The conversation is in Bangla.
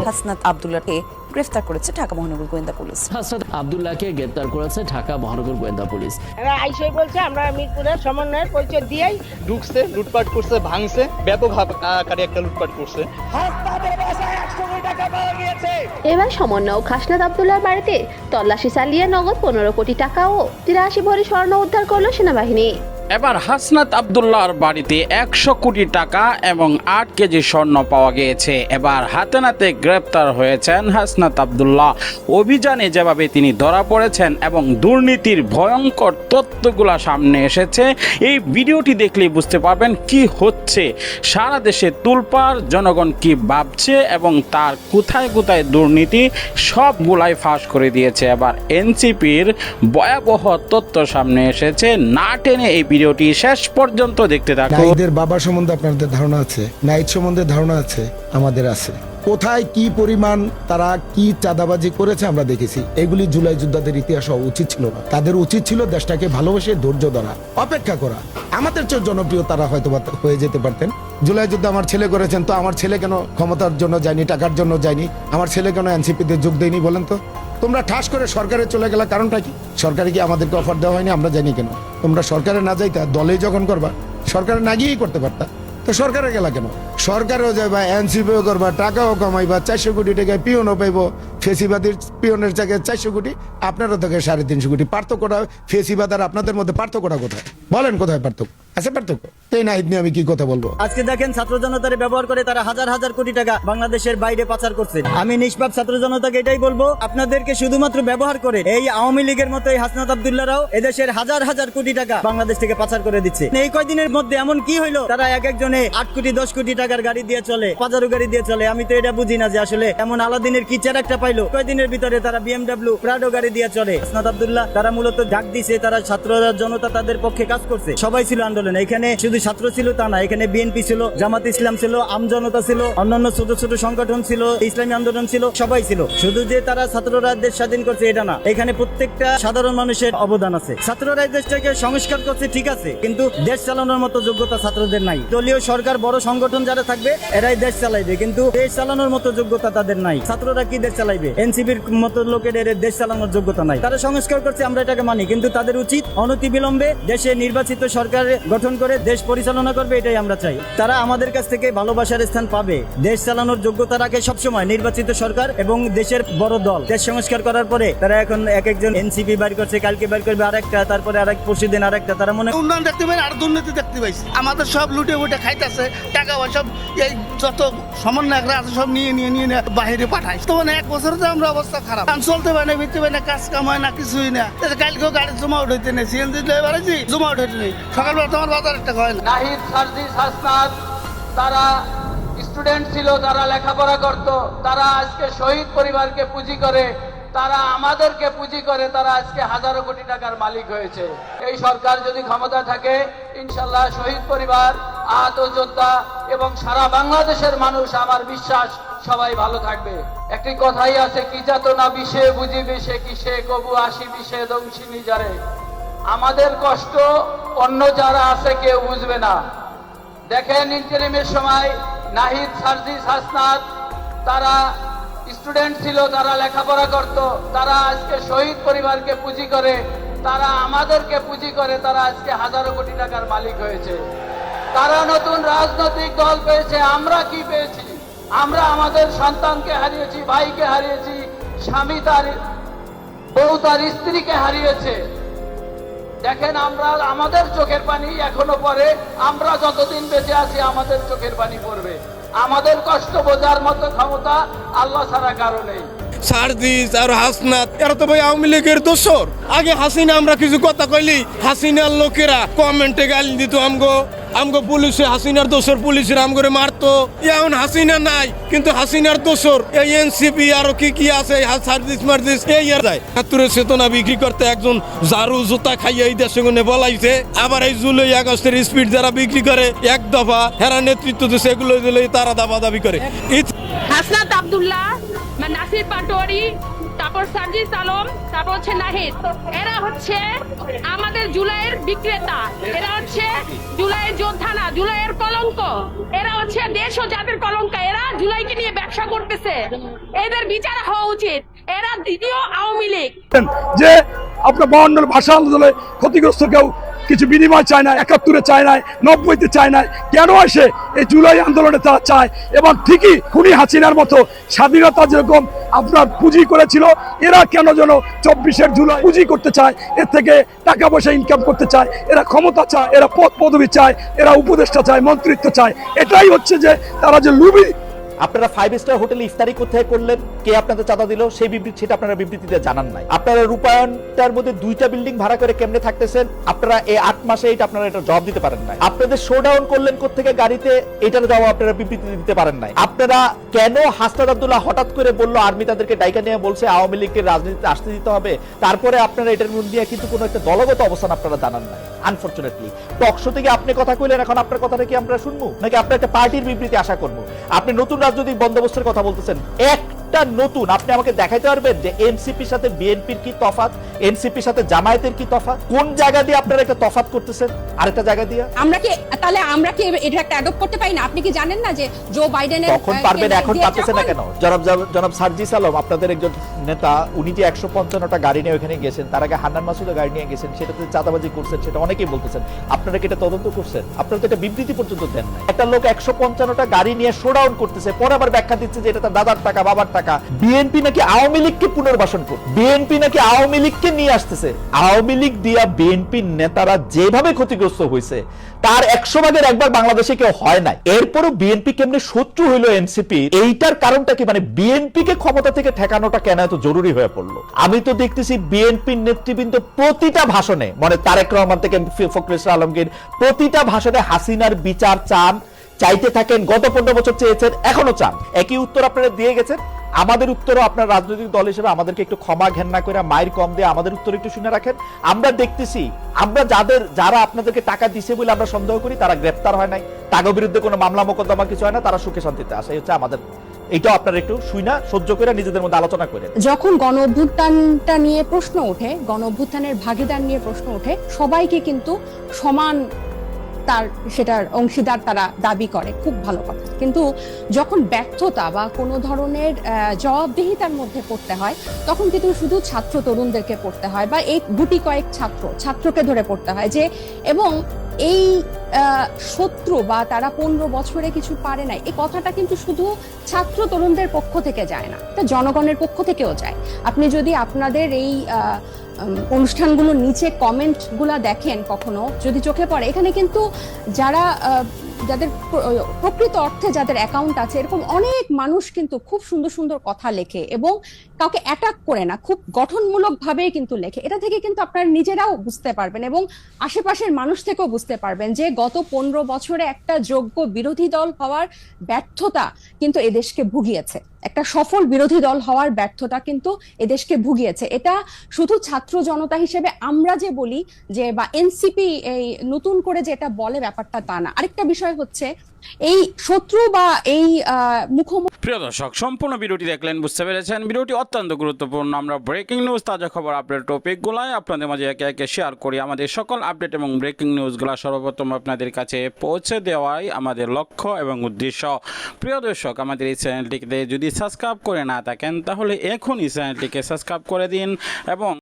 হাসনাত আব্দুল্লাহকে গ্রেফতার করেছে ঢাকা মহানগর গোয়েন্দা পুলিশ। হাসনাত আব্দুল্লাহকে গ্রেফতার করেছে ঢাকা মহানগর গোয়েন্দা পুলিশ। এরা আইসই বলছে আমরা মিরপুরের সমন্বয়ের পরিচয় দিয়েই ঢুকছে, লুটপাট করছে, ভাঙছে, ব্যাপক আকারে একটা লুটপাট করছে। এবার সমন্বয়ক হাসনাত আব্দুল্লাহর বাড়িতে তল্লাশি চালিয়ে নগদ 15 কোটি টাকা ও 83 ভরি স্বর্ণ উদ্ধার করলো সেনাবাহিনী। এবার হাসনাত আব্দুল্লাহর বাড়িতে 100 কোটি টাকা এবং 8 কেজি স্বর্ণ পাওয়া গিয়েছে। এবার হাতে নাতে গ্রেপ্তার হয়েছেন হাসনাত আব্দুল্লাহ। অভিযানে যেভাবে তিনি ধরা পড়েছেন এবং দুর্নীতির ভয়ঙ্কর তথ্যগুলো সামনে এসেছে, এই ভিডিওটি দেখলেই বুঝতে পারবেন কি হচ্ছে। সারা দেশে তুলপাড়, জনগণ কি ভাবছে এবং তার কোথায় কোথায় দুর্নীতি সবগুলাই ফাঁস করে দিয়েছে। এবার এনসিপির ভয়াবহ তথ্য সামনে এসেছে। না টেনে এই ভিডিওটি শেষ পর্যন্ত দেখতে থাকুন। নাহিদের বাবা সম্বন্ধে আপনাদের ধারণা আছে, নাহিদ সম্বন্ধে ধারণা আছে, আমাদের আছে। কোথায় কি পরিমাণ তারা কি চাঁদাবাজি করেছে আমরা দেখেছি। এগুলি জুলাই যোদ্ধাদের ইতিহাস হওয়া উচিত ছিল না। তাদের উচিত ছিল দেশটাকে ভালোবেসে ধৈর্য ধরা, অপেক্ষা করা। আমাদের চেয়ে জনপ্রিয় তারা হয়তো হয়ে যেতে পারতেন। জুলাই যুদ্ধ আমার ছেলে করেছেন, তো আমার ছেলে কেন ক্ষমতার জন্য যায়নি, টাকার জন্য যায়নি? আমার ছেলে কেন এনসিপিতে যোগ দেয়নি বলেন তো? তোমরা ঠাস করে সরকারে চলে গেলা, কারণটা কি? সরকারে কি আমাদেরকে অফার দেওয়া হয়নি? আমরা জানি কেন? তোমরা সরকারে না যাইতা, দলে যখন করবা সরকারে না গিয়েই করতে পারতা, তো সরকারে গেলা কেন? সরকারেও যাইবা, এনসিপিও করবা, টাকাও কামাইবা, 400 কোটি টাকায় পিওনও পাইব। ফেসিবাদের পিওনের জায়গায় 400 কোটি, আপনারও থেকে 350 কোটি। পার্থক্যটা ফেসিবাদ আর আপনাদের মধ্যে পার্থক্যটা কোথায় বলেন? কোথায় পার্থক্য আছে? পার্থক্য এই নাহিদ নিয়ে আমি কি কথা বলবো? আজকে দেখেন ছাত্র জনতারে ব্যবহার করে তারা হাজার হাজার কোটি টাকা বাংলাদেশের বাইরে পাচার করছে। আমি নিষ্পাপ ছাত্র জনতাকে এটাই বলবো, আপনাদেরকে শুধুমাত্র ব্যবহার করে এই আওয়ামী লীগের মতো এই হাসনাত আব্দুল্লাহরাও এদেশের হাজার হাজার কোটি টাকা বাংলাদেশ থেকে পাচার করে দিচ্ছে। এই কয়দিনের মধ্যে এমন কি হইলো, তারা এক একজনে 8 কোটি 10 কোটি টাকার গাড়ি দিয়ে চলে, পাজারো গাড়ি দিয়ে চলে। আমি তো এটা বুঝি না যে আসলে এমন আলাদিনের কি চেরাকটা পাইলো, কয়দিনের ভিতরে তারা BMW প্রাডো গাড়ি দিয়ে চলে। হাসনাত আব্দুল্লাহ তারা মূলত ডাক দিছে, তারা ছাত্র জনতা তাদের পক্ষে কাজ করছে। সবাই ছিল আন্দোলনে, এখানে শুধু ছাত্র ছিল তা না, এখানে বিএনপি ছিল, জামাত ইসলাম ছিল, আমজনতা ছিল, অন্যান্য ছোট ছোট সংগঠন ছিল, ইসলামী আন্দোলন ছিল, সবাই ছিল। শুধু যে তারা ছাত্ররা দেশ স্বাধীন করছে এটা না, এখানে প্রত্যেকটা সাধারণ মানুষের অবদান আছে। ছাত্ররা দেশটাকে সংস্কার করছে ঠিক আছে, কিন্তু দেশ চালানোর মতো যোগ্যতা ছাত্রদের নাই। দলীয় সরকার, বড় সংগঠন যারা থাকবে এরাই দেশ চালাইবে, কিন্তু দেশ চালানোর মতো যোগ্যতা তাদের নাই। ছাত্ররা কি দেশ চালাইবে? এনসিপির মতো লোকের দেশ চালানোর যোগ্যতা নাই। তারা সংস্কার করছে, আমরা এটাকে মানি, কিন্তু তাদের উচিত অনতিবিলম্বে দেশে নির্বাচিত সরকার গঠন করে দেশ পরিচালনা করবে, এটাই আমরা চাই। তারা আমাদের কাছ থেকে ভালোবাসার স্থান পাবে। দেশ চালানোর যোগ্যতা রাখে সবসময় নির্বাচিত সরকার এবং দেশের বড় দল। দেশ সংস্কার করার পরে তারা এখন এক একজন এনসিপি বাইর করছে, কালকে বাইর করবে আরেকটা, তারপরে আরেক পরশুদিন আরেকটা। তারা মনে উন্নয়ন দেখতে পাই আর দুর্নীতি দেখতে পাইছি। আমাদের সব লুটে উঠে খাইতেছে, টাকা পয়সা এই যত সমন্বয়করা আছে সব নিয়ে বাইরে পাঠায়। তো মানে 1 বছরে তো আমরা অবস্থা খারাপ, চলতে পারে না, ভিত্তি পারে না, কাজ কাম হয় না, কিছুই না। কালকেও গাড়ি জমা উঠাইতে নেই, সিএনজি বাড়াইছি, জমা উঠাইতে নেই। সকালবেলা তোমার বাজার একটা হয় না। নাহিদ, সার্জিস, হাসনাত তারা স্টুডেন্ট ছিল, তারা লেখাপড়া করত, তারা আজকে শহীদ পরিবারকে পুঁজি করে, তারা আমাদেরকে পুঁজি করে, তারা আজকে হাজারো কোটি টাকার মালিক হয়েছে। এই সরকার যদি ক্ষমতা থাকে, ইনশাল্লাহ শহীদ পরিবার, আহত যোদ্ধা এবং সারা বাংলাদেশের মানুষ, আমার বিশ্বাস সবাই ভালো থাকবে। একটি কথাই আছে, কি যাতনা বিষে বুঝিবে সে কিসে, কবু আসি বিষে দংশিনী যারে। আমাদের কষ্ট অন্য যারা আছে কেউ বুঝবে না। দেখেন ইন্টারিমের সময় নাহিদ, সার্জিস, হাসনাত তারা স্টুডেন্ট ছিল, তারা লেখাপড়া করত, তারা আজকে শহীদ পরিবারকে পুঁজি করে, তারা আমাদেরকে পুঁজি করে, তারা আজকে হাজারো কোটি টাকার মালিক হয়েছে। তারা নতুন রাজনৈতিক দল পেয়েছে, আমরা কি পেয়েছি? আমরা আমাদের সন্তানকে হারিয়েছি, ভাইকে হারিয়েছি, স্বামী তার, বউ তার স্ত্রীকে হারিয়েছে। দেখেন আমরা, আমাদের চোখের পানি এখনো পড়ে, আমরা যতদিন বেঁচে আছি আমাদের চোখের পানি পড়বে। আমাদের কষ্ট বোঝার মতো ক্ষমতা আল্লাহ ছাড়া কারো নেই। সার্জিস আর হাসনাত এরা তো ভাই আওয়ামী লীগের দোসর। আগে হাসিনা আমরা কিছু কথা কইলি হাসিনার লোকেরা কমেন্টে গালি দিত, আমগো পুলিশে হাসিনার দোসর, পুলিশের আমগরে মারতো। এখন হাসিনা নাই, কিন্তু হাসিনার দোসর এই এনসিপি আরো কি আছে, সার্জিস মার্জিস এই আর যায়। ৭৭ চেতনা বিক্রি করতে একজন ঝাড়ু জুতা খাইয়ে এই দেশে গুনে বলাইছে। আবার এই জুলাই আগস্টের স্পিড যারা বিক্রি করে এক দফা হেরা নেতৃত্ব দিচ্ছে, এগুলো দিলে তারা দাবি করে। হাসনাত আব্দুল্লাহ, নাসির পাটোয়ারি, তারপর সার্জিস আলম, তারপর হচ্ছে নাহিদ, এরা হচ্ছে আমাদের জুলাইয়ের বিক্রেতা, এরা হচ্ছে জুলাইয়ের যোদ্ধা না, জুলাইয়ের কলঙ্ক। এরা হচ্ছে দেশ ও জাতির কলঙ্ক। এরা জুলাইকে নিয়ে ব্যবসা ব্যবসা করতেছে, এদের বিচার হওয়া উচিত। এরা দ্বিতীয় আওয়ামী লীগ। যে আপনার 52 ভাষা আন্দোলনে ক্ষতিগ্রস্ত কেউ কিছু বিনিময় চায় না, 71-এ চায় না, 90-তে চায় না, কেন আসে এই জুলাই আন্দোলনে তারা চায়। এবং ঠিকই খুনি হাসিনার মতো স্বাধীনতা যেরকম আপনার পুঁজি করেছিল, এরা কেন যেন 24-এর জুলাই পুঁজি করতে চায়, এর থেকে টাকা পয়সা ইনকাম করতে চায়, এরা ক্ষমতা চায়, এরা পদ পদবি চায়, এরা উপদেষ্টা চায়, মন্ত্রিত্ব চায়। এটাই হচ্ছে যে তারা যে লুবি। আপনারা 5 স্টার হোটেলে ইফতারি কোথায় করলেন, কে আপনাদের চাঁদা দিল, সেই বিবৃতি সেটা আপনারা বিবৃতিতে জানান নাই। আপনারা রূপায়ণটার মধ্যে 2টা বিল্ডিং ভাড়া করে কেমনে থাকতেছেন, আপনারা এই 8 মাসে আপনারা এটা জবাব দিতে পারেন নাই। আপনাদের শোডাউন করলেন কোত্থেকে গাড়িতে, এটার জবাব আপনারা বিবৃতি দিতে পারেন নাই। আপনারা কেন হাসনাত আব্দুল্লাহ হঠাৎ করে বললো আর্মি তাদেরকে ডাইকা নিয়ে বলছে আওয়ামী লীগের রাজনীতিতে আসতে দিতে হবে, তারপরে আপনারা এটার মধ্যে দিয়ে কিন্তু কোনো একটা দলগত অবস্থান আপনারা জানান নাই। আনফরচুনেটলি টকশো থেকে আপনি কথা কইলেন, এখন আপনার কথাটা কি আমরা শুনবো নাকি আপনার একটা পার্টির বিবৃতি আশা করবো? আপনি নতুন রাজনৈতিক বন্দোবস্তের কথা বলতেছেন, একটা নতুন আপনি আমাকে দেখাইতে পারবেন যে এনসিপির সাথে বিএনপির কি তফাৎ, এনসিপির সাথে জামায়াতের কি তফাৎ? কোন জায়গা দিয়ে আপনারা একটা তফাৎ করতেছেন আরেকটা জায়গা দিয়ে? আমরা কি এটা একটা অ্যাডপ্ট করতে পারি না? আপনি কি জানেন না যে জো বাইডেনের তখন পারবেন, এখন পারতেছেন না কেন? জনাব সার্জিস আলম আপনাদের একজন নেতা, উনি যে 155টা গাড়ি নিয়ে ওখানে গেছেন, তার আগে হান্নান মাসুদও গাড়ি নিয়ে গেছেন, সেটাতে চাঁদাবাজি করছেন, সেটা অনেকেই বলতেছেন। আপনারা কি এটা তদন্ত করছেন? আপনারা তো এটা বিবৃতি পর্যন্ত দেন না। একটা লোক 155টা গাড়ি নিয়ে শোডাউন করতেছে, পরে আবার ব্যাখ্যা দিচ্ছে যে এটা তার দাদার টাকা, বাবার টাকা। বিএনপি নাকি আওয়ামী লীগকে পুনর্বাসন করবে, বিএনপি নাকি আওয়ামী লীগকে নিয়ে আসতেছে। আওয়ামী লীগ দিয়া বিএনপির নেতারা যেভাবে ক্ষতিগ্রস্ত হয়েছে তার 100 ভাগের একবার বাংলাদেশে কেউ হয় নাই। এরপরও বিএনপি কেমনে শত্রু হইলো এনসিপি, এইটার কারণটা কি? মানে বিএনপি কে ক্ষমতা থেকে ঠেকানোটা কেন এত জরুরি হয়ে পড়লো? আমি তো দেখতেছি বিএনপির নেতৃবৃন্দ প্রতিটা ভাষণে, মানে তারেক রহমান থেকে ফখরুল ইসলাম আলমগীর, প্রতিটা ভাষণে হাসিনার বিচার চান, চাইতে থাকেন। গত 15 বছর চেয়েছেন, এখনো চান। একই উত্তর আপনারা দিয়ে গেছেন। আমাদের উত্তরও আপনার রাজনৈতিক দল হিসেবে আমাদেরকে একটু ক্ষমা ঘেন্না করে মায়ের কম দিয়ে আমাদের উত্তর একটু শুনে রাখেন। আমরা দেখতেছি, আমরা যারা আপনাদেরকে টাকা দিছে বলে আমরা সন্দেহ করি, তারা গ্রেফতার হয় নাই, তাদের বিরুদ্ধে কোনো মামলা মোকদ্দমা কিছু হয় না, তারা সুখে শান্তিতে আসে। এই হচ্ছে আমাদের, এটাও আপনারা একটু শুইনা সহ্য করে নিজেদের মধ্যে আলোচনা করেন। যখন গণ অভ্যুত্থানটা নিয়ে প্রশ্ন ওঠে, গণ অভ্যুত্থানের ভাগীদার নিয়ে প্রশ্ন ওঠে, সবাইকে কিন্তু সমান সেটার অংশীদার তারা দাবি করে, খুব ভালো কথা। কিন্তু যখন ব্যর্থতা বা কোনো ধরনের জবাবদিহিতার মধ্যে পড়তে হয়, তখন কিন্তু শুধু ছাত্র তরুণদেরকে পড়তে হয় বা এই গুটি কয়েক ছাত্রকে ধরে পড়তে হয় যে, এবং এই শত্রু বা তারা 15 বছরে কিছু পারে নাই, এই কথাটা কিন্তু শুধু ছাত্র তরুণদের পক্ষ থেকে যায় না, এটা জনগণের পক্ষ থেকেও যায়। আপনি যদি আপনাদের এই অনুষ্ঠানগুলোর নিচে কমেন্টগুলা দেখেন, কখনো যদি চোখে পড়ে, এখানে কিন্তু যাদের প্রকৃত অর্থে যাদের অ্যাকাউন্ট আছে, এরকম অনেক মানুষ কিন্তু খুব সুন্দর সুন্দর কথা লেখে এবং কাউকে অ্যাটাক করে না, খুব গঠনমূলক ভাবেই কিন্তু লেখে। এটা থেকে কিন্তু আপনারা নিজেরাও বুঝতে পারবেন এবং আশেপাশের মানুষ থেকেও বুঝতে পারবেন যে গত 15 বছরে একটা যোগ্য বিরোধী দল হওয়ার ব্যর্থতা কিন্তু এদেশকে ভুগিয়েছে, একটা সফল বিরোধী দল হওয়ার ব্যর্থতা কিন্তু এদেশকে ভুগিয়েছে। এটা শুধু ছাত্র জনতা হিসেবে আমরা যে বলি যে, বা এনসিপি এই নতুন করে যেটা বলে, ব্যাপারটা তা না। আরেকটা বিষয় হচ্ছে এই শত্রু বা এই মুখোমুখি। প্রিয় দর্শক, সম্পূর্ণ ভিডিওটি দেখলেন, বুঝতে পেরেছেন ভিডিওটি অত্যন্ত গুরুত্বপূর্ণ। আমরা ব্রেকিং নিউজ, তাজা খবর, আপডেট টপিকগুলাই আপনাদের মাঝে একে একে শেয়ার করি। আমাদের সকল আপডেট এবং ব্রেকিং নিউজগুলো সর্বপ্রথম আপনাদের কাছে পৌঁছে দেওয়াই আমাদের লক্ষ্য এবং উদ্দেশ্য। প্রিয় দর্শক, আমাদের এই চ্যানেলটিতে যদি সাবস্ক্রাইব করে না থাকেন, তাহলে এখনই চ্যানেলটিকে সাবস্ক্রাইব করে দিন এবং